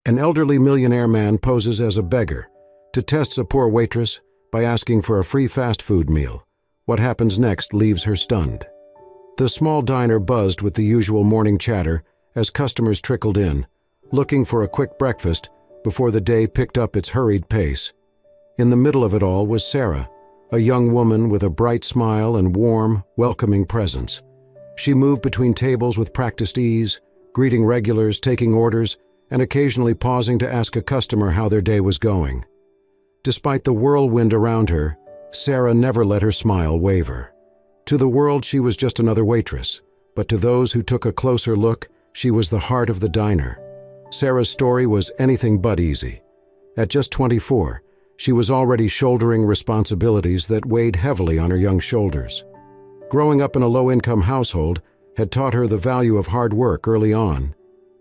An elderly millionaire man poses as a beggar to test a poor waitress by asking for a free fast food meal. What happens next leaves her stunned. The small diner buzzed with the usual morning chatter as customers trickled in, looking for a quick breakfast before the day picked up its hurried pace. In the middle of it all was Sarah, a young woman with a bright smile and warm, welcoming presence. She moved between tables with practiced ease, greeting regulars, taking orders, and occasionally pausing to ask a customer how their day was going. Despite the whirlwind around her, Sarah never let her smile waver. To the world, she was just another waitress, but to those who took a closer look, she was the heart of the diner. Sarah's story was anything but easy. At just 24, she was already shouldering responsibilities that weighed heavily on her young shoulders. Growing up in a low-income household had taught her the value of hard work early on,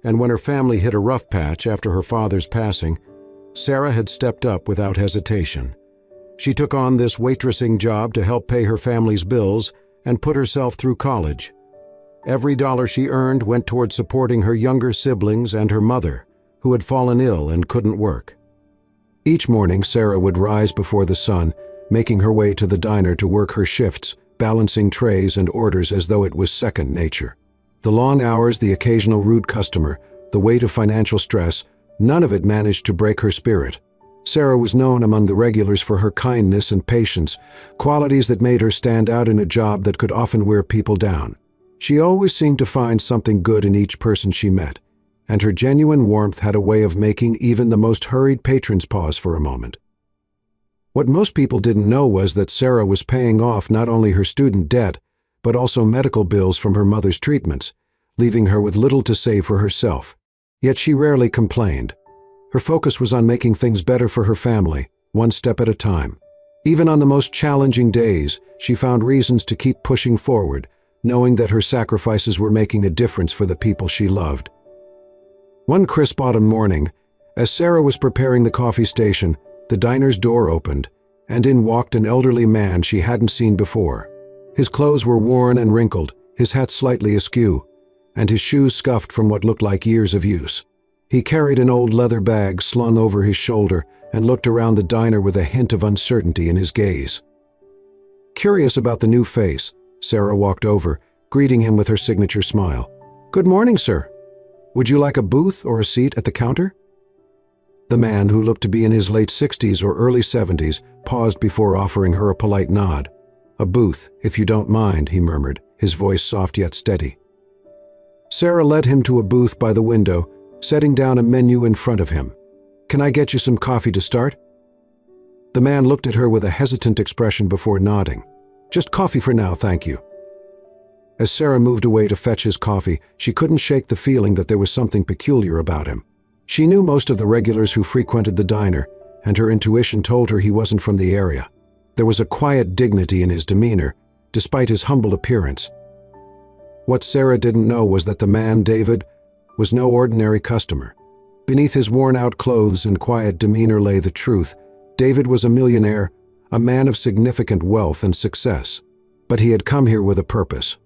and when her family hit a rough patch after her father's passing, Sarah had stepped up without hesitation. She took on this waitressing job to help pay her family's bills and put herself through college. Every dollar she earned went toward supporting her younger siblings and her mother, who had fallen ill and couldn't work. Each morning, Sarah would rise before the sun, making her way to the diner to work her shifts, balancing trays and orders as though it was second nature. The long hours, the occasional rude customer, the weight of financial stress, none of it managed to break her spirit. Sarah was known among the regulars for her kindness and patience, qualities that made her stand out in a job that could often wear people down. She always seemed to find something good in each person she met, and her genuine warmth had a way of making even the most hurried patrons pause for a moment. What most people didn't know was that Sarah was paying off not only her student debt, but also medical bills from her mother's treatments, leaving her with little to save for herself. Yet she rarely complained. Her focus was on making things better for her family, one step at a time. Even on the most challenging days, she found reasons to keep pushing forward, knowing that her sacrifices were making a difference for the people she loved. One crisp autumn morning, as Sarah was preparing the coffee station, the diner's door opened, and in walked an elderly man she hadn't seen before. His clothes were worn and wrinkled, his hat slightly askew, and his shoes scuffed from what looked like years of use. He carried an old leather bag slung over his shoulder and looked around the diner with a hint of uncertainty in his gaze. Curious about the new face, Sarah walked over, greeting him with her signature smile. "Good morning, sir. Would you like a booth or a seat at the counter?" The man, who looked to be in his late 60s or early 70s, paused before offering her a polite nod. "A booth, if you don't mind," he murmured, his voice soft yet steady. Sarah led him to a booth by the window, setting down a menu in front of him. "Can I get you some coffee to start?" The man looked at her with a hesitant expression before nodding. "Just coffee for now, thank you." As Sarah moved away to fetch his coffee, she couldn't shake the feeling that there was something peculiar about him. She knew most of the regulars who frequented the diner, and her intuition told her he wasn't from the area. There was a quiet dignity in his demeanor, despite his humble appearance. What Sarah didn't know was that the man, David, was no ordinary customer. Beneath his worn-out clothes and quiet demeanor lay the truth. David was a millionaire, a man of significant wealth and success. But he had come here with a purpose.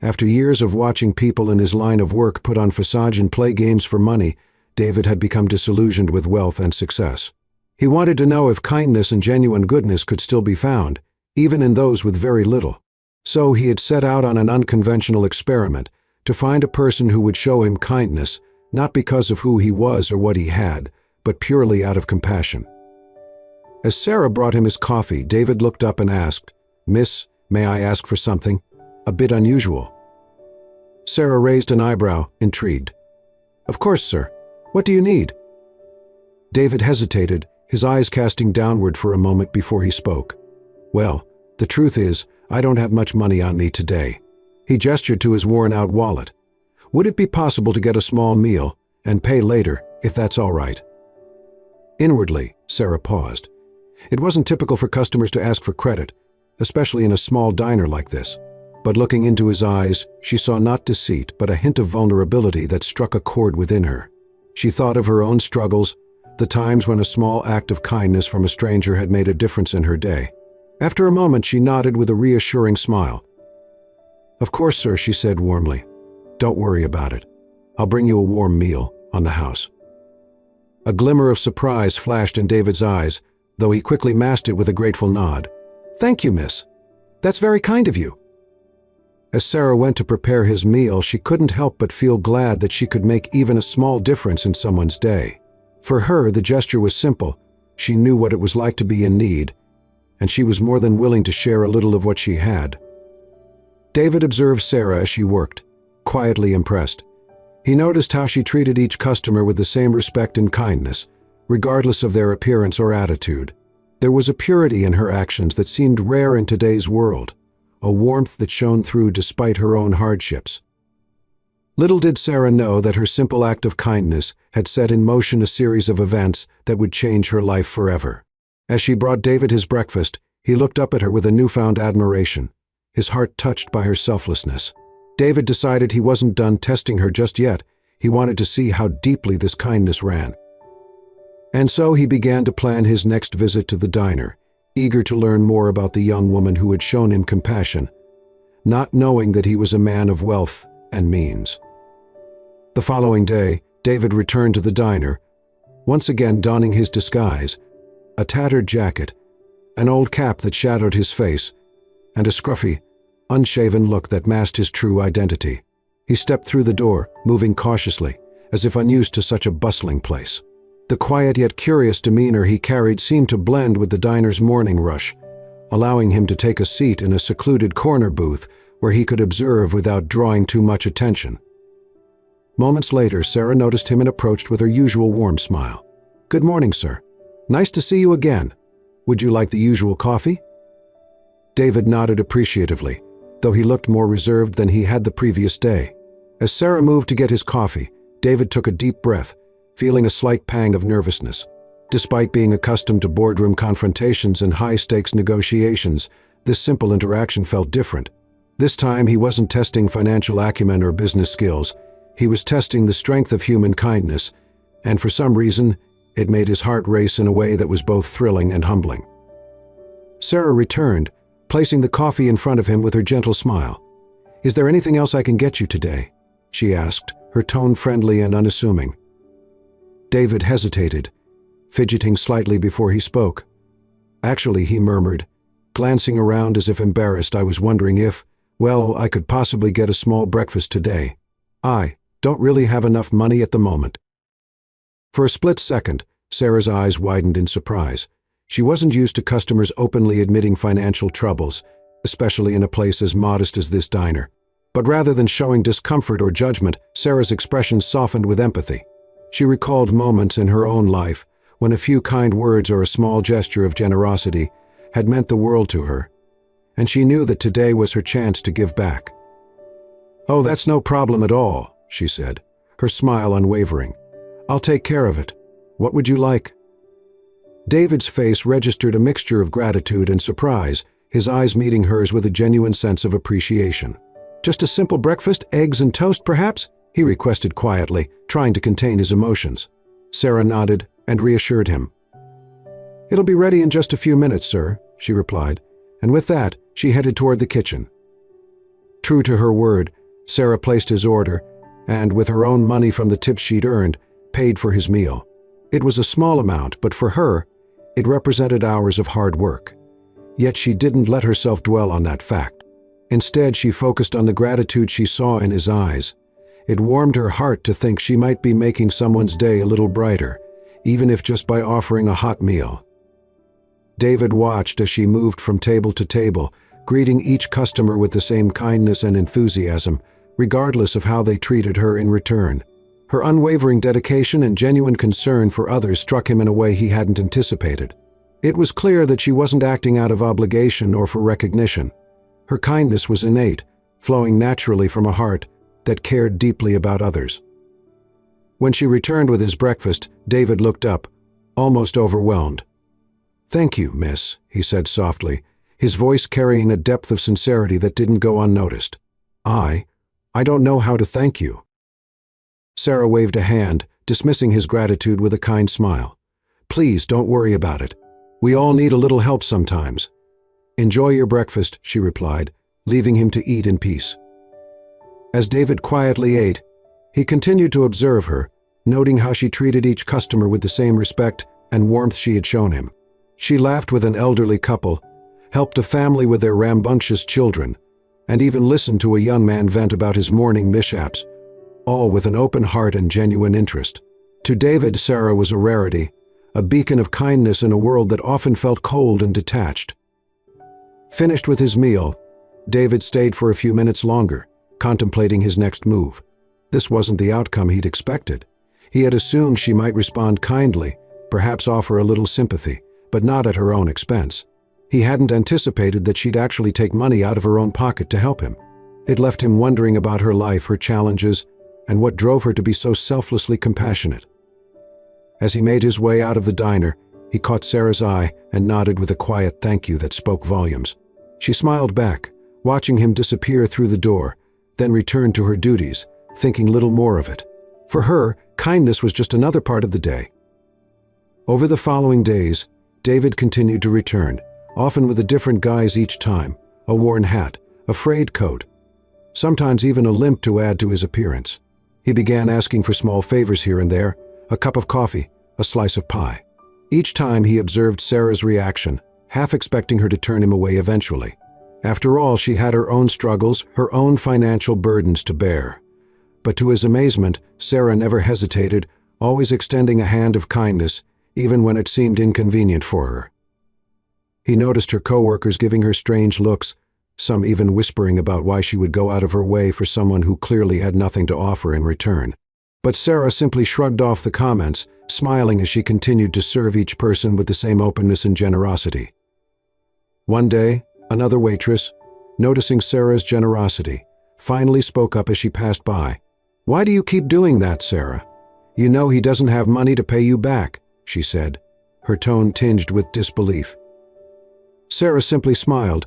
After years of watching people in his line of work put on facade and play games for money, David had become disillusioned with wealth and success. He wanted to know if kindness and genuine goodness could still be found, even in those with very little. So he had set out on an unconventional experiment to find a person who would show him kindness, not because of who he was or what he had, but purely out of compassion. As Sarah brought him his coffee, David looked up and asked, "Miss, may I ask for something? A bit unusual." Sarah raised an eyebrow, intrigued. "Of course, sir. What do you need?" David hesitated, his eyes casting downward for a moment before he spoke. "Well, the truth is, I don't have much money on me today." He gestured to his worn-out wallet. "Would it be possible to get a small meal and pay later, if that's all right?" Inwardly, Sarah paused. It wasn't typical for customers to ask for credit, especially in a small diner like this. But looking into his eyes, she saw not deceit, but a hint of vulnerability that struck a chord within her. She thought of her own struggles, the times when a small act of kindness from a stranger had made a difference in her day. After a moment, she nodded with a reassuring smile. "Of course, sir," she said warmly. "Don't worry about it. I'll bring you a warm meal on the house." A glimmer of surprise flashed in David's eyes, though he quickly masked it with a grateful nod. "Thank you, miss. That's very kind of you." As Sarah went to prepare his meal, she couldn't help but feel glad that she could make even a small difference in someone's day. For her, the gesture was simple. She knew what it was like to be in need, and she was more than willing to share a little of what she had. David observed Sarah as she worked, quietly impressed. He noticed how she treated each customer with the same respect and kindness, regardless of their appearance or attitude. There was a purity in her actions that seemed rare in today's world, a warmth that shone through despite her own hardships. Little did Sarah know that her simple act of kindness had set in motion a series of events that would change her life forever. As she brought David his breakfast, he looked up at her with a newfound admiration, his heart touched by her selflessness. David decided he wasn't done testing her just yet. He wanted to see how deeply this kindness ran. And so he began to plan his next visit to the diner, eager to learn more about the young woman who had shown him compassion, not knowing that he was a man of wealth and means. The following day, David returned to the diner, once again donning his disguise, a tattered jacket, an old cap that shadowed his face, and a scruffy, unshaven look that masked his true identity. He stepped through the door, moving cautiously, as if unused to such a bustling place. The quiet yet curious demeanor he carried seemed to blend with the diner's morning rush, allowing him to take a seat in a secluded corner booth where he could observe without drawing too much attention. Moments later, Sarah noticed him and approached with her usual warm smile. "Good morning, sir. Nice to see you again. Would you like the usual coffee?" David nodded appreciatively, though he looked more reserved than he had the previous day. As Sarah moved to get his coffee, David took a deep breath, feeling a slight pang of nervousness. Despite being accustomed to boardroom confrontations and high-stakes negotiations, this simple interaction felt different. This time he wasn't testing financial acumen or business skills. He was testing the strength of human kindness, and for some reason, it made his heart race in a way that was both thrilling and humbling. Sarah returned, placing the coffee in front of him with her gentle smile. "Is there anything else I can get you today?" she asked, her tone friendly and unassuming. David hesitated, fidgeting slightly before he spoke. "Actually," he murmured, glancing around as if embarrassed, "I was wondering if, well, I could possibly get a small breakfast today. I don't really have enough money at the moment." For a split second, Sarah's eyes widened in surprise. She wasn't used to customers openly admitting financial troubles, especially in a place as modest as this diner. But rather than showing discomfort or judgment, Sarah's expression softened with empathy. She recalled moments in her own life when a few kind words or a small gesture of generosity had meant the world to her, and she knew that today was her chance to give back. "Oh, that's no problem at all," she said, her smile unwavering. "I'll take care of it. What would you like?" David's face registered a mixture of gratitude and surprise, his eyes meeting hers with a genuine sense of appreciation. "Just a simple breakfast, eggs and toast, perhaps?" he requested quietly, trying to contain his emotions. Sarah nodded and reassured him. "It'll be ready in just a few minutes, sir," she replied, and with that, she headed toward the kitchen. True to her word, Sarah placed his order, and with her own money from the tips she'd earned, paid for his meal. It was a small amount, but for her, it represented hours of hard work. Yet she didn't let herself dwell on that fact. Instead, she focused on the gratitude she saw in his eyes. It warmed her heart to think she might be making someone's day a little brighter, even if just by offering a hot meal. David watched as she moved from table to table, greeting each customer with the same kindness and enthusiasm, regardless of how they treated her in return. Her unwavering dedication and genuine concern for others struck him in a way he hadn't anticipated. It was clear that she wasn't acting out of obligation or for recognition. Her kindness was innate, flowing naturally from a heart that cared deeply about others. When she returned with his breakfast, David looked up, almost overwhelmed. "Thank you, miss," he said softly, his voice carrying a depth of sincerity that didn't go unnoticed. I don't know how to thank you." Sarah waved a hand, dismissing his gratitude with a kind smile. "Please don't worry about it. We all need a little help sometimes." "Enjoy your breakfast," she replied, leaving him to eat in peace. As David quietly ate, he continued to observe her, noting how she treated each customer with the same respect and warmth she had shown him. She laughed with an elderly couple, helped a family with their rambunctious children, and even listened to a young man vent about his morning mishaps, all with an open heart and genuine interest. To David, Sarah was a rarity, a beacon of kindness in a world that often felt cold and detached. Finished with his meal, David stayed for a few minutes longer, contemplating his next move. This wasn't the outcome he'd expected. He had assumed she might respond kindly, perhaps offer a little sympathy, but not at her own expense. He hadn't anticipated that she'd actually take money out of her own pocket to help him. It left him wondering about her life, her challenges, and what drove her to be so selflessly compassionate. As he made his way out of the diner, he caught Sarah's eye and nodded with a quiet thank you that spoke volumes. She smiled back, watching him disappear through the door, then returned to her duties, thinking little more of it. For her, kindness was just another part of the day. Over the following days, David continued to return, often with a different guise each time, a worn hat, a frayed coat, sometimes even a limp to add to his appearance. He began asking for small favors here and there, a cup of coffee, a slice of pie. Each time he observed Sarah's reaction, half expecting her to turn him away eventually. After all, she had her own struggles, her own financial burdens to bear. But to his amazement, Sarah never hesitated, always extending a hand of kindness, even when it seemed inconvenient for her. He noticed her coworkers giving her strange looks, some even whispering about why she would go out of her way for someone who clearly had nothing to offer in return. But Sarah simply shrugged off the comments, smiling as she continued to serve each person with the same openness and generosity. One day, another waitress, noticing Sarah's generosity, finally spoke up as she passed by. "Why do you keep doing that, Sarah? You know he doesn't have money to pay you back," she said, her tone tinged with disbelief. Sarah simply smiled,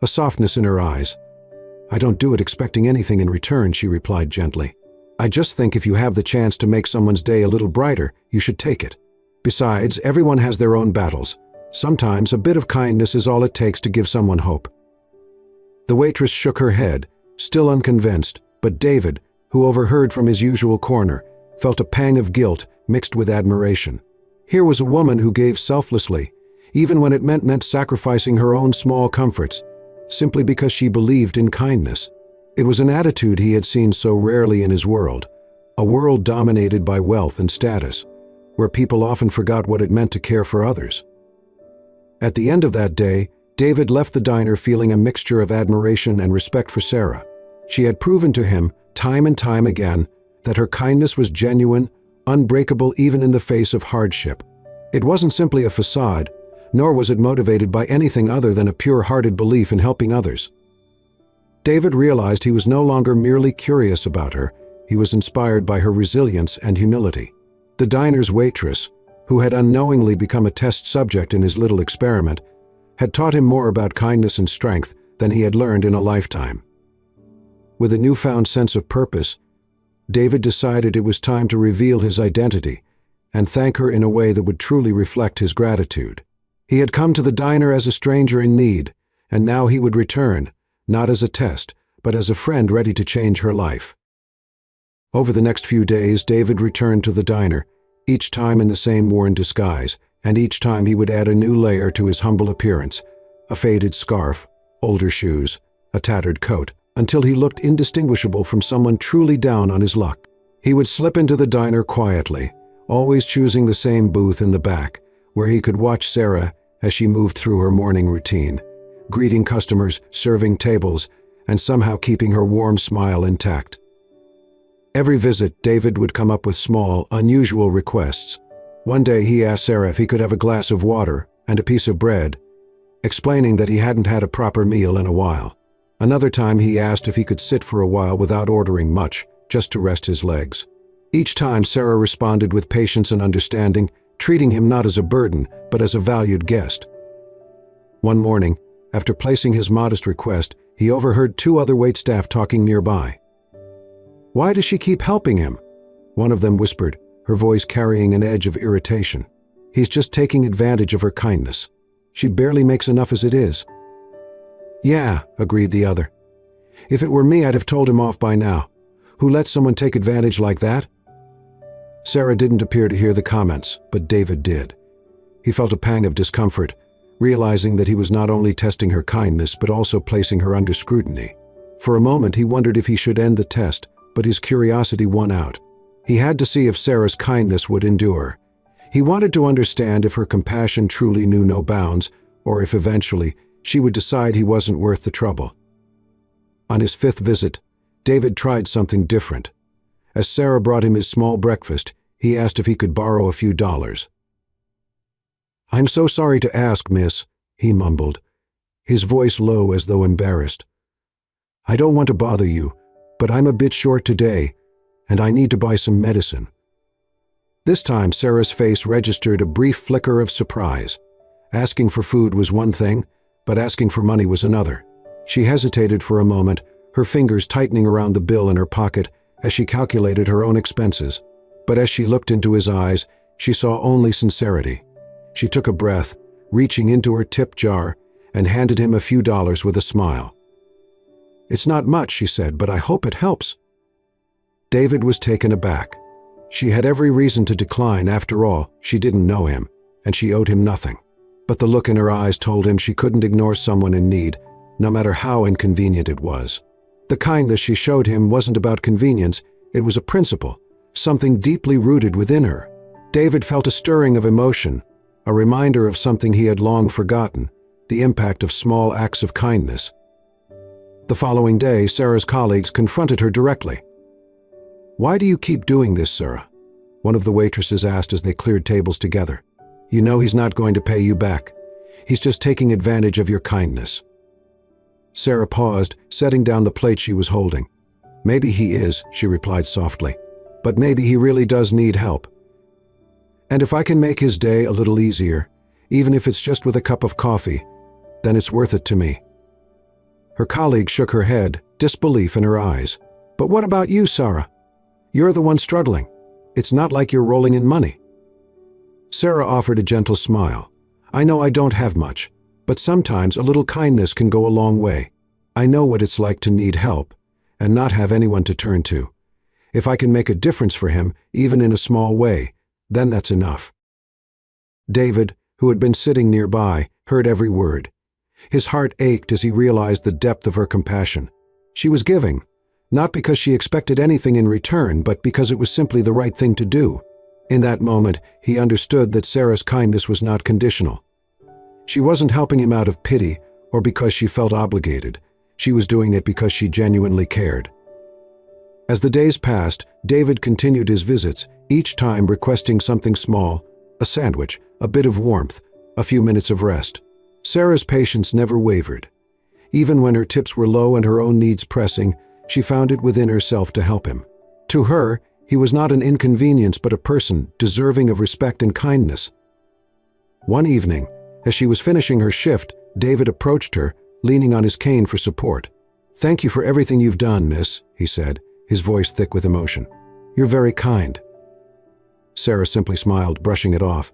a softness in her eyes. "I don't do it expecting anything in return," she replied gently. "I just think if you have the chance to make someone's day a little brighter, you should take it. Besides, everyone has their own battles. Sometimes a bit of kindness is all it takes to give someone hope." The waitress shook her head, still unconvinced, but David, who overheard from his usual corner, felt a pang of guilt mixed with admiration. Here was a woman who gave selflessly, even when it meant sacrificing her own small comforts, simply because she believed in kindness. It was an attitude he had seen so rarely in his world, a world dominated by wealth and status, where people often forgot what it meant to care for others. At the end of that day, David left the diner feeling a mixture of admiration and respect for Sarah. She had proven to him, time and time again, that her kindness was genuine, unbreakable even in the face of hardship. It wasn't simply a facade, nor was it motivated by anything other than a pure-hearted belief in helping others. David realized he was no longer merely curious about her, he was inspired by her resilience and humility. The diner's waitress, who had unknowingly become a test subject in his little experiment, had taught him more about kindness and strength than he had learned in a lifetime. With a newfound sense of purpose, David decided it was time to reveal his identity and thank her in a way that would truly reflect his gratitude. He had come to the diner as a stranger in need, and now he would return, not as a test, but as a friend ready to change her life. Over the next few days, David returned to the diner, each time in the same worn disguise, and each time he would add a new layer to his humble appearance, a faded scarf, older shoes, a tattered coat, until he looked indistinguishable from someone truly down on his luck. He would slip into the diner quietly, always choosing the same booth in the back, where he could watch Sarah as she moved through her morning routine, greeting customers, serving tables, and somehow keeping her warm smile intact. Every visit, David would come up with small, unusual requests. One day he asked Sarah if he could have a glass of water and a piece of bread, explaining that he hadn't had a proper meal in a while. Another time he asked if he could sit for a while without ordering much, just to rest his legs. Each time Sarah responded with patience and understanding, treating him not as a burden, but as a valued guest. One morning, after placing his modest request, he overheard two other waitstaff talking nearby. "Why does she keep helping him?" one of them whispered, her voice carrying an edge of irritation. "He's just taking advantage of her kindness. She barely makes enough as it is." "Yeah," agreed the other. "If it were me, I'd have told him off by now. Who lets someone take advantage like that?" Sarah didn't appear to hear the comments, but David did. He felt a pang of discomfort, realizing that he was not only testing her kindness but also placing her under scrutiny. For a moment he wondered if he should end the test, but his curiosity won out. He had to see if Sarah's kindness would endure. He wanted to understand if her compassion truly knew no bounds, or if eventually she would decide he wasn't worth the trouble. On his 5th visit, David tried something different. As Sarah brought him his small breakfast, he asked if he could borrow a few dollars. "I'm so sorry to ask, miss," he mumbled, his voice low as though embarrassed. "I don't want to bother you, but I'm a bit short today, and I need to buy some medicine." This time Sarah's face registered a brief flicker of surprise. Asking for food was one thing, but asking for money was another. She hesitated for a moment, her fingers tightening around the bill in her pocket as she calculated her own expenses. But as she looked into his eyes, she saw only sincerity. She took a breath, reaching into her tip jar, and handed him a few dollars with a smile. "It's not much," she said, "but I hope it helps." David was taken aback. She had every reason to decline. After all, she didn't know him, and she owed him nothing. But the look in her eyes told him she couldn't ignore someone in need, no matter how inconvenient it was. The kindness she showed him wasn't about convenience, it was a principle, something deeply rooted within her. David felt a stirring of emotion, a reminder of something he had long forgotten, the impact of small acts of kindness. The following day, Sarah's colleagues confronted her directly. "Why do you keep doing this, Sarah?" one of the waitresses asked as they cleared tables together. "You know he's not going to pay you back. He's just taking advantage of your kindness." Sarah paused, setting down the plate she was holding. "Maybe he is," she replied softly, "but maybe he really does need help. And if I can make his day a little easier, even if it's just with a cup of coffee, then it's worth it to me." Her colleague shook her head, disbelief in her eyes. "But what about you, Sarah? You're the one struggling. It's not like you're rolling in money." Sarah offered a gentle smile. "I know I don't have much, but sometimes a little kindness can go a long way. I know what it's like to need help and not have anyone to turn to. If I can make a difference for him, even in a small way, then that's enough." David, who had been sitting nearby, heard every word. His heart ached as he realized the depth of her compassion. She was giving, not because she expected anything in return, but because it was simply the right thing to do. In that moment, he understood that Sarah's kindness was not conditional. She wasn't helping him out of pity or because she felt obligated. She was doing it because she genuinely cared. As the days passed, David continued his visits, each time requesting something small, a sandwich, a bit of warmth, a few minutes of rest. Sarah's patience never wavered. Even when her tips were low and her own needs pressing, she found it within herself to help him. To her, he was not an inconvenience but a person deserving of respect and kindness. One evening, as she was finishing her shift, David approached her, leaning on his cane for support. "Thank you for everything you've done, miss," he said, his voice thick with emotion. "You're very kind." Sarah simply smiled, brushing it off.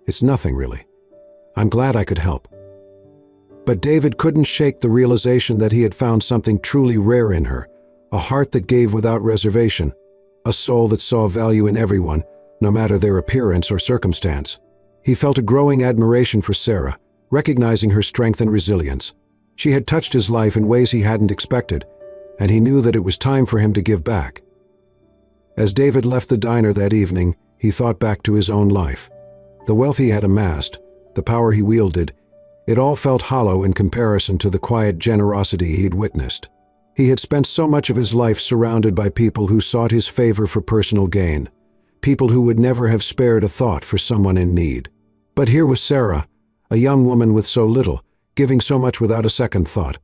"It's nothing, really. I'm glad I could help." But David couldn't shake the realization that he had found something truly rare in her, a heart that gave without reservation, a soul that saw value in everyone, no matter their appearance or circumstance. He felt a growing admiration for Sarah, recognizing her strength and resilience. She had touched his life in ways he hadn't expected, and he knew that it was time for him to give back. As David left the diner that evening, he thought back to his own life. The wealth he had amassed, the power he wielded, it all felt hollow in comparison to the quiet generosity he'd witnessed. He had spent so much of his life surrounded by people who sought his favor for personal gain, people who would never have spared a thought for someone in need. But here was Sarah, a young woman with so little, giving so much without a second thought.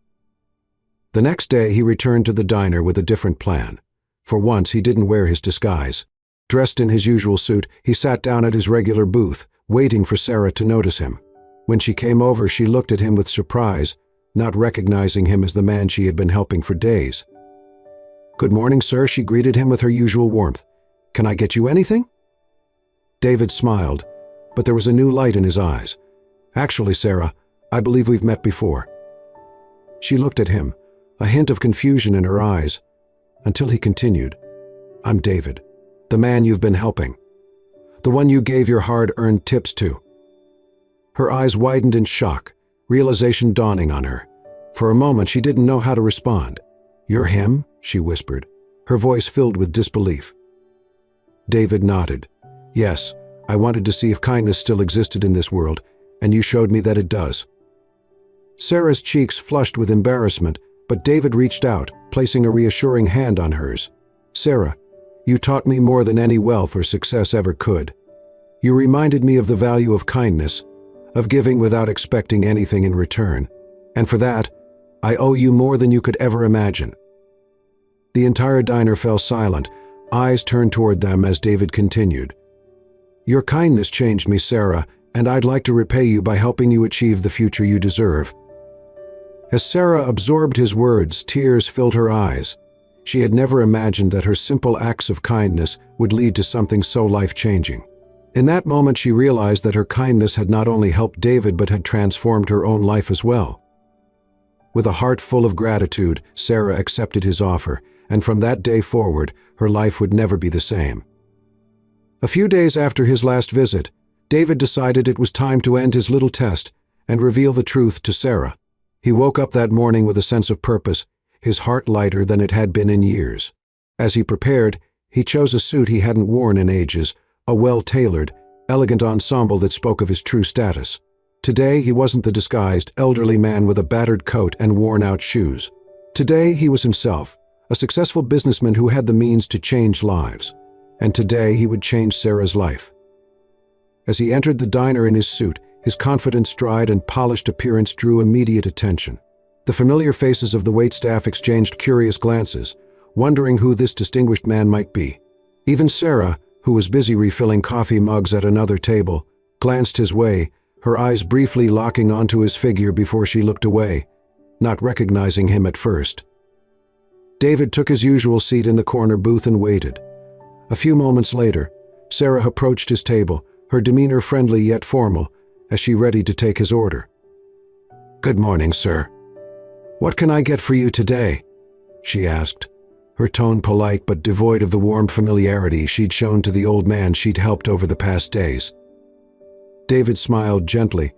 The next day he returned to the diner with a different plan. For once he didn't wear his disguise. Dressed in his usual suit, he sat down at his regular booth, waiting for Sarah to notice him. When she came over, she looked at him with surprise, not recognizing him as the man she had been helping for days. "Good morning, sir," she greeted him with her usual warmth. "Can I get you anything?" David smiled, but there was a new light in his eyes. "Actually, Sarah, I believe we've met before." She looked at him, a hint of confusion in her eyes, until he continued, "I'm David, The man you've been helping. The one you gave your hard-earned tips to." Her eyes widened in shock, realization dawning on her. For a moment, she didn't know how to respond. "You're him?" she whispered, her voice filled with disbelief. David nodded. "Yes, I wanted to see if kindness still existed in this world, and you showed me that it does." Sarah's cheeks flushed with embarrassment, but David reached out, placing a reassuring hand on hers. "Sarah, you taught me more than any wealth or success ever could. You reminded me of the value of kindness, of giving without expecting anything in return. And for that, I owe you more than you could ever imagine." The entire diner fell silent, eyes turned toward them as David continued. "Your kindness changed me, Sarah, and I'd like to repay you by helping you achieve the future you deserve." As Sarah absorbed his words, tears filled her eyes. She had never imagined that her simple acts of kindness would lead to something so life-changing. In that moment, she realized that her kindness had not only helped David but had transformed her own life as well. With a heart full of gratitude, Sarah accepted his offer, and from that day forward, her life would never be the same. A few days after his last visit, David decided it was time to end his little test and reveal the truth to Sarah. He woke up that morning with a sense of purpose, his heart lighter than it had been in years. As he prepared, he chose a suit he hadn't worn in ages, a well-tailored, elegant ensemble that spoke of his true status. Today, he wasn't the disguised, elderly man with a battered coat and worn-out shoes. Today, he was himself, a successful businessman who had the means to change lives. And today, he would change Sarah's life. As he entered the diner in his suit, his confident stride and polished appearance drew immediate attention. The familiar faces of the waitstaff exchanged curious glances, wondering who this distinguished man might be. Even Sarah, who was busy refilling coffee mugs at another table, glanced his way, her eyes briefly locking onto his figure before she looked away, not recognizing him at first. David took his usual seat in the corner booth and waited. A few moments later, Sarah approached his table, her demeanor friendly yet formal, as she readied to take his order. "Good morning, sir. What can I get for you today?" she asked, her tone polite but devoid of the warm familiarity she'd shown to the old man she'd helped over the past days. David smiled gently,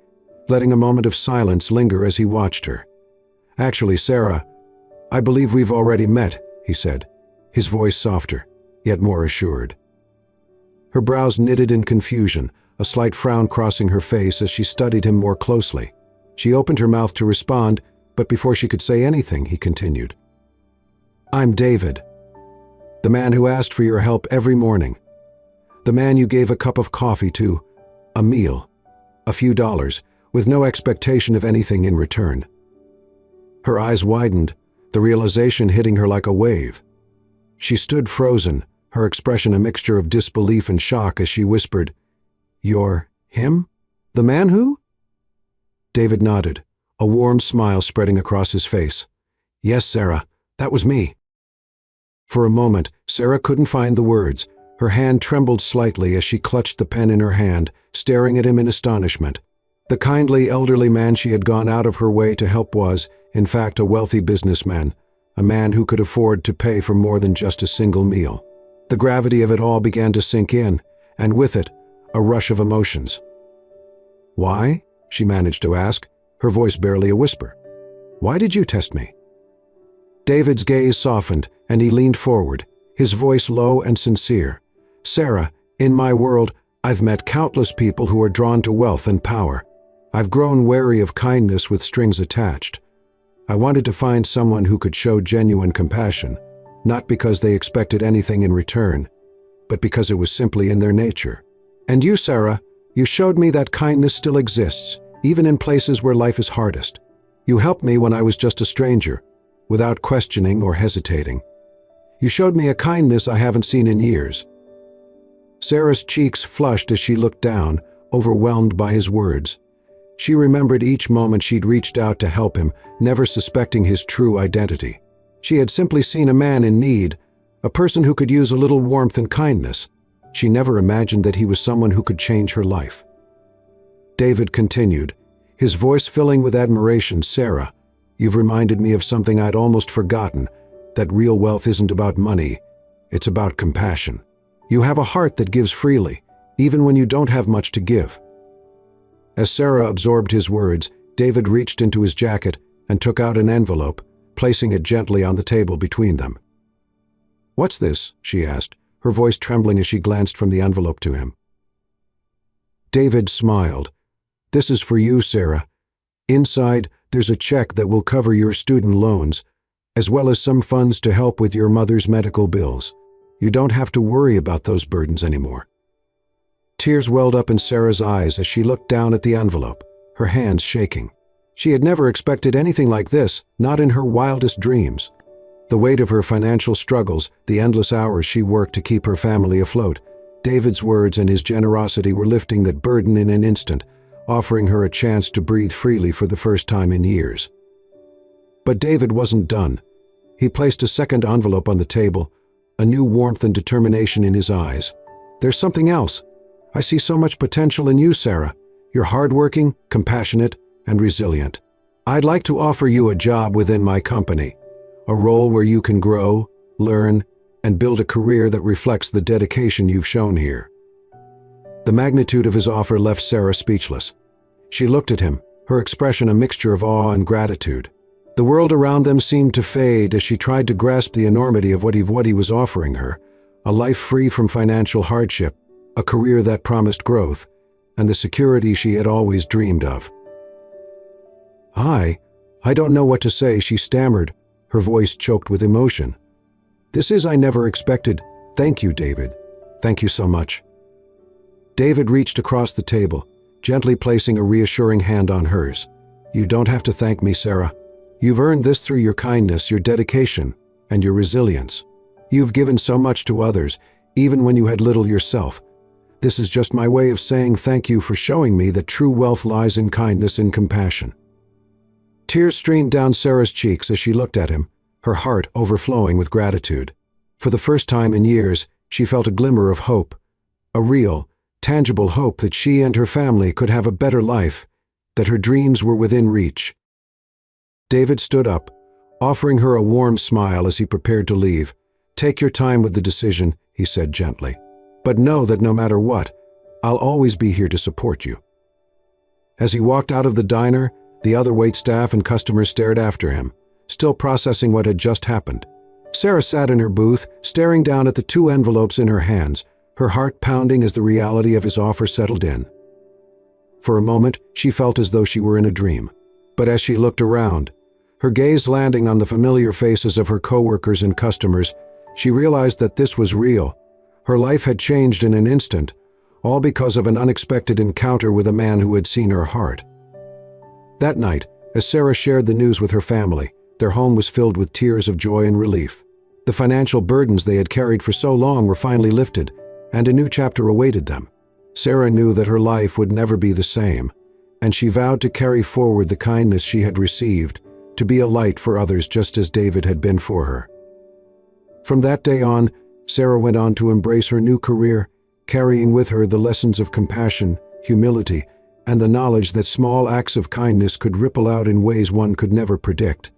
letting a moment of silence linger as he watched her. "Actually, Sarah, I believe we've already met," he said, his voice softer, yet more assured. Her brows knitted in confusion, a slight frown crossing her face as she studied him more closely. She opened her mouth to respond, but before she could say anything, he continued. "I'm David, the man who asked for your help every morning. The man you gave a cup of coffee to, a meal, a few dollars, with no expectation of anything in return." Her eyes widened, the realization hitting her like a wave. She stood frozen, her expression a mixture of disbelief and shock as she whispered, "You're him? The man who?" David nodded, a warm smile spreading across his face. "Yes, Sarah, that was me." For a moment, Sarah couldn't find the words. Her hand trembled slightly as she clutched the pen in her hand, staring at him in astonishment. The kindly, elderly man she had gone out of her way to help was, in fact, a wealthy businessman, a man who could afford to pay for more than just a single meal. The gravity of it all began to sink in, and with it, a rush of emotions. "Why?" she managed to ask, her voice barely a whisper. "Why did you test me?" David's gaze softened, and he leaned forward, his voice low and sincere. "Sarah, in my world, I've met countless people who are drawn to wealth and power. I've grown wary of kindness with strings attached. I wanted to find someone who could show genuine compassion, not because they expected anything in return, but because it was simply in their nature. And you, Sarah, you showed me that kindness still exists, even in places where life is hardest. You helped me when I was just a stranger, without questioning or hesitating. You showed me a kindness I haven't seen in years." Sarah's cheeks flushed as she looked down, overwhelmed by his words. She remembered each moment she'd reached out to help him, never suspecting his true identity. She had simply seen a man in need, a person who could use a little warmth and kindness. She never imagined that he was someone who could change her life. David continued, his voice filling with admiration. "Sarah, you've reminded me of something I'd almost forgotten, that real wealth isn't about money, it's about compassion. You have a heart that gives freely, even when you don't have much to give." As Sarah absorbed his words, David reached into his jacket and took out an envelope, placing it gently on the table between them. "What's this?" she asked, her voice trembling as she glanced from the envelope to him. David smiled. "This is for you, Sarah. Inside, there's a check that will cover your student loans, as well as some funds to help with your mother's medical bills. You don't have to worry about those burdens anymore." Tears welled up in Sarah's eyes as she looked down at the envelope, her hands shaking. She had never expected anything like this, not in her wildest dreams. The weight of her financial struggles, the endless hours she worked to keep her family afloat, David's words and his generosity were lifting that burden in an instant, offering her a chance to breathe freely for the first time in years. But David wasn't done. He placed a second envelope on the table, a new warmth and determination in his eyes. "There's something else. I see so much potential in you, Sarah. You're hardworking, compassionate, and resilient. I'd like to offer you a job within my company, a role where you can grow, learn, and build a career that reflects the dedication you've shown here." The magnitude of his offer left Sarah speechless. She looked at him, her expression a mixture of awe and gratitude. The world around them seemed to fade as she tried to grasp the enormity of what he was offering her, a life free from financial hardship, a career that promised growth, and the security she had always dreamed of. I don't know what to say," she stammered, her voice choked with emotion. I never expected. Thank you, David. Thank you so much." David reached across the table, gently placing a reassuring hand on hers. "You don't have to thank me, Sarah. You've earned this through your kindness, your dedication, and your resilience. You've given so much to others, even when you had little yourself. This is just my way of saying thank you for showing me that true wealth lies in kindness and compassion." Tears streamed down Sarah's cheeks as she looked at him, her heart overflowing with gratitude. For the first time in years, she felt a glimmer of hope, a real, tangible hope that she and her family could have a better life, that her dreams were within reach. David stood up, offering her a warm smile as he prepared to leave. "Take your time with the decision," he said gently. "But know that no matter what, I'll always be here to support you." As he walked out of the diner, the other waitstaff and customers stared after him, still processing what had just happened. Sarah sat in her booth, staring down at the two envelopes in her hands, her heart pounding as the reality of his offer settled in. For a moment, she felt as though she were in a dream. But as she looked around, her gaze landing on the familiar faces of her coworkers and customers, she realized that this was real. Her life had changed in an instant, all because of an unexpected encounter with a man who had seen her heart. That night, as Sarah shared the news with her family, their home was filled with tears of joy and relief. The financial burdens they had carried for so long were finally lifted, and a new chapter awaited them. Sarah knew that her life would never be the same, and she vowed to carry forward the kindness she had received, to be a light for others just as David had been for her. From that day on, Sarah went on to embrace her new career, carrying with her the lessons of compassion, humility, and the knowledge that small acts of kindness could ripple out in ways one could never predict.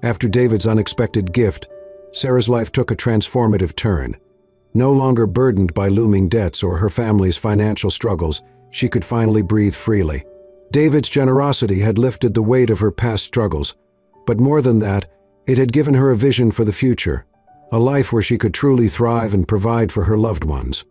After David's unexpected gift, Sarah's life took a transformative turn. No longer burdened by looming debts or her family's financial struggles, she could finally breathe freely. David's generosity had lifted the weight of her past struggles, but more than that, it had given her a vision for the future, a life where she could truly thrive and provide for her loved ones.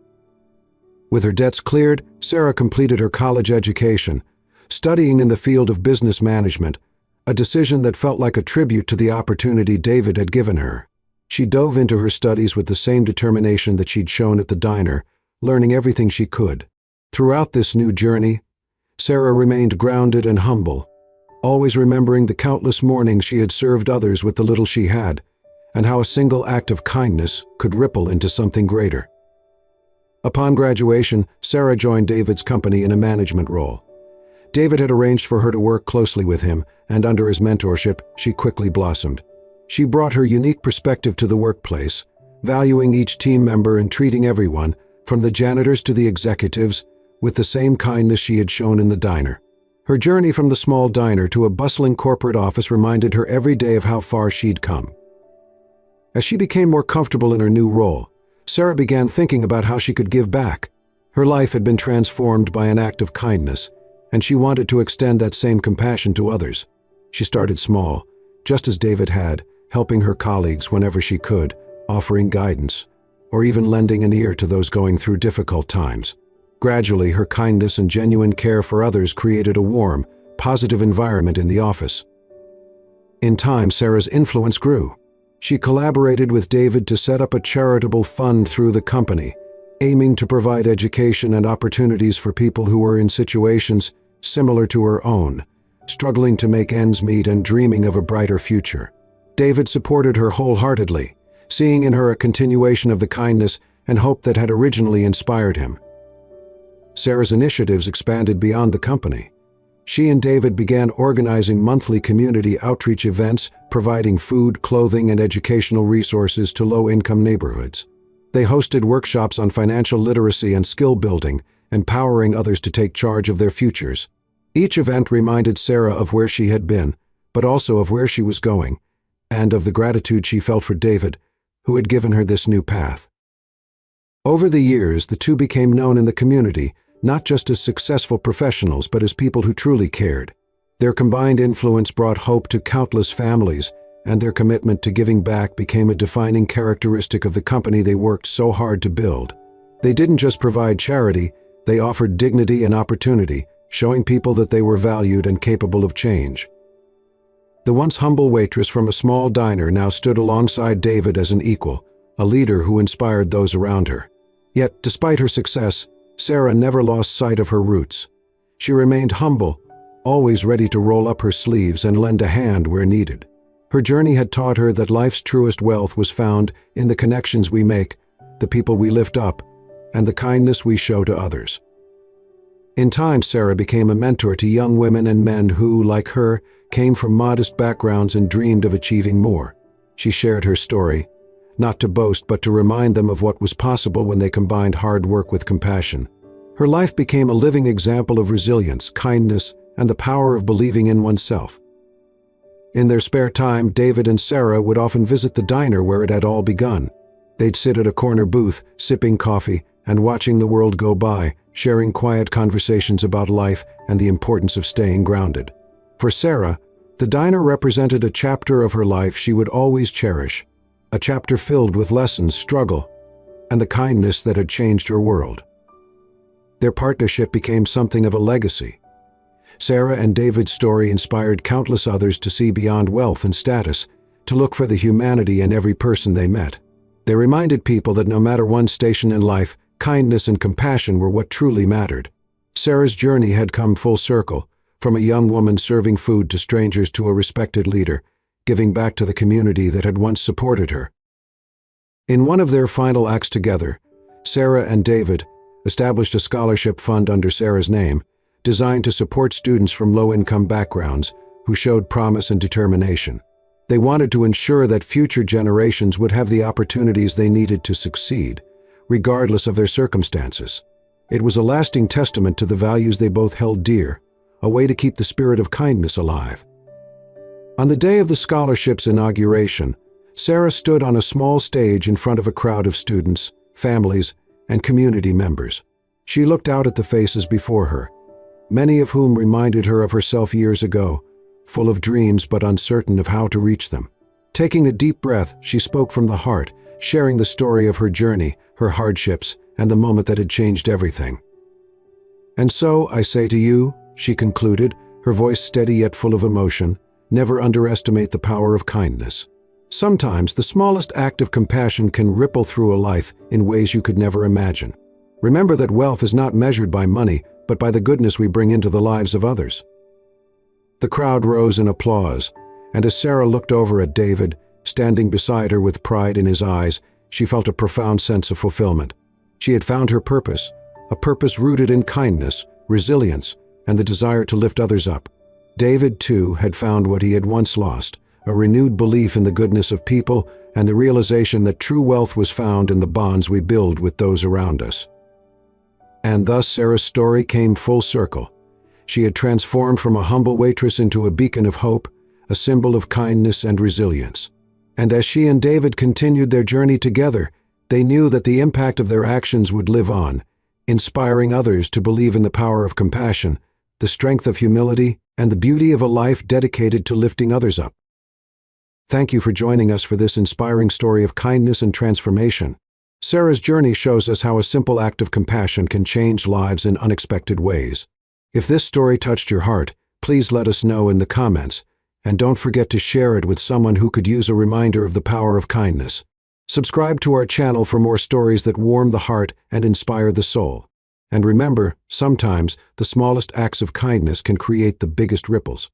With her debts cleared, Sarah completed her college education, studying in the field of business management, a decision that felt like a tribute to the opportunity David had given her. She dove into her studies with the same determination that she'd shown at the diner, learning everything she could. Throughout this new journey, Sarah remained grounded and humble, always remembering the countless mornings she had served others with the little she had, and how a single act of kindness could ripple into something greater. Upon graduation, Sarah joined David's company in a management role. David had arranged for her to work closely with him, and under his mentorship, she quickly blossomed. She brought her unique perspective to the workplace, valuing each team member and treating everyone, from the janitors to the executives, with the same kindness she had shown in the diner. Her journey from the small diner to a bustling corporate office reminded her every day of how far she'd come. As she became more comfortable in her new role, Sarah began thinking about how she could give back. Her life had been transformed by an act of kindness, and she wanted to extend that same compassion to others. She started small, just as David had, helping her colleagues whenever she could, offering guidance, or even lending an ear to those going through difficult times. Gradually, her kindness and genuine care for others created a warm, positive environment in the office. In time, Sarah's influence grew. She collaborated with David to set up a charitable fund through the company, aiming to provide education and opportunities for people who were in situations similar to her own, struggling to make ends meet and dreaming of a brighter future. David supported her wholeheartedly, seeing in her a continuation of the kindness and hope that had originally inspired him. Sarah's initiatives expanded beyond the company. She and David began organizing monthly community outreach events, providing food, clothing, and educational resources to low-income neighborhoods. They hosted workshops on financial literacy and skill building, empowering others to take charge of their futures. Each event reminded Sarah of where she had been, but also of where she was going, and of the gratitude she felt for David, who had given her this new path. Over the years, the two became known in the community, not just as successful professionals, but as people who truly cared. Their combined influence brought hope to countless families, and their commitment to giving back became a defining characteristic of the company they worked so hard to build. They didn't just provide charity, they offered dignity and opportunity, showing people that they were valued and capable of change. The once humble waitress from a small diner now stood alongside David as an equal, a leader who inspired those around her. Yet, despite her success, Sarah never lost sight of her roots. She remained humble, always ready to roll up her sleeves and lend a hand where needed. Her journey had taught her that life's truest wealth was found in the connections we make, the people we lift up, and the kindness we show to others. In time, Sarah became a mentor to young women and men who, like her, came from modest backgrounds and dreamed of achieving more. She shared her story, not to boast but to remind them of what was possible when they combined hard work with compassion. Her life became a living example of resilience, kindness, and the power of believing in oneself. In their spare time, David and Sarah would often visit the diner where it had all begun. They'd sit at a corner booth, sipping coffee and watching the world go by, sharing quiet conversations about life and the importance of staying grounded. For Sarah, the diner represented a chapter of her life she would always cherish, a chapter filled with lessons, struggle, and the kindness that had changed her world. Their partnership became something of a legacy. Sarah and David's story inspired countless others to see beyond wealth and status, to look for the humanity in every person they met. They reminded people that no matter one's station in life, kindness and compassion were what truly mattered. Sarah's journey had come full circle, from a young woman serving food to strangers to a respected leader, giving back to the community that had once supported her. In one of their final acts together, Sarah and David established a scholarship fund under Sarah's name, designed to support students from low-income backgrounds who showed promise and determination. They wanted to ensure that future generations would have the opportunities they needed to succeed, regardless of their circumstances. It was a lasting testament to the values they both held dear, a way to keep the spirit of kindness alive. On the day of the scholarship's inauguration, Sarah stood on a small stage in front of a crowd of students, families, and community members. She looked out at the faces before her, many of whom reminded her of herself years ago, full of dreams but uncertain of how to reach them. Taking a deep breath, she spoke from the heart, sharing the story of her journey, her hardships, and the moment that had changed everything. "And so, I say to you," she concluded, her voice steady yet full of emotion, "never underestimate the power of kindness. Sometimes the smallest act of compassion can ripple through a life in ways you could never imagine. Remember that wealth is not measured by money, but by the goodness we bring into the lives of others." The crowd rose in applause, and as Sarah looked over at David, standing beside her with pride in his eyes, she felt a profound sense of fulfillment. She had found her purpose, a purpose rooted in kindness, resilience, and the desire to lift others up. David, too, had found what he had once lost, a renewed belief in the goodness of people and the realization that true wealth was found in the bonds we build with those around us. And thus Sarah's story came full circle. She had transformed from a humble waitress into a beacon of hope, a symbol of kindness and resilience. And as she and David continued their journey together, They knew that the impact of their actions would live on, inspiring others to believe in the power of compassion, the strength of humility, and the beauty of a life dedicated to lifting others up. Thank you for joining us for this inspiring story of kindness and transformation. Sarah's journey shows us how a simple act of compassion can change lives in unexpected ways. If this story touched your heart, please let us know in the comments, and don't forget to share it with someone who could use a reminder of the power of kindness. Subscribe to our channel for more stories that warm the heart and inspire the soul. And remember, sometimes the smallest acts of kindness can create the biggest ripples.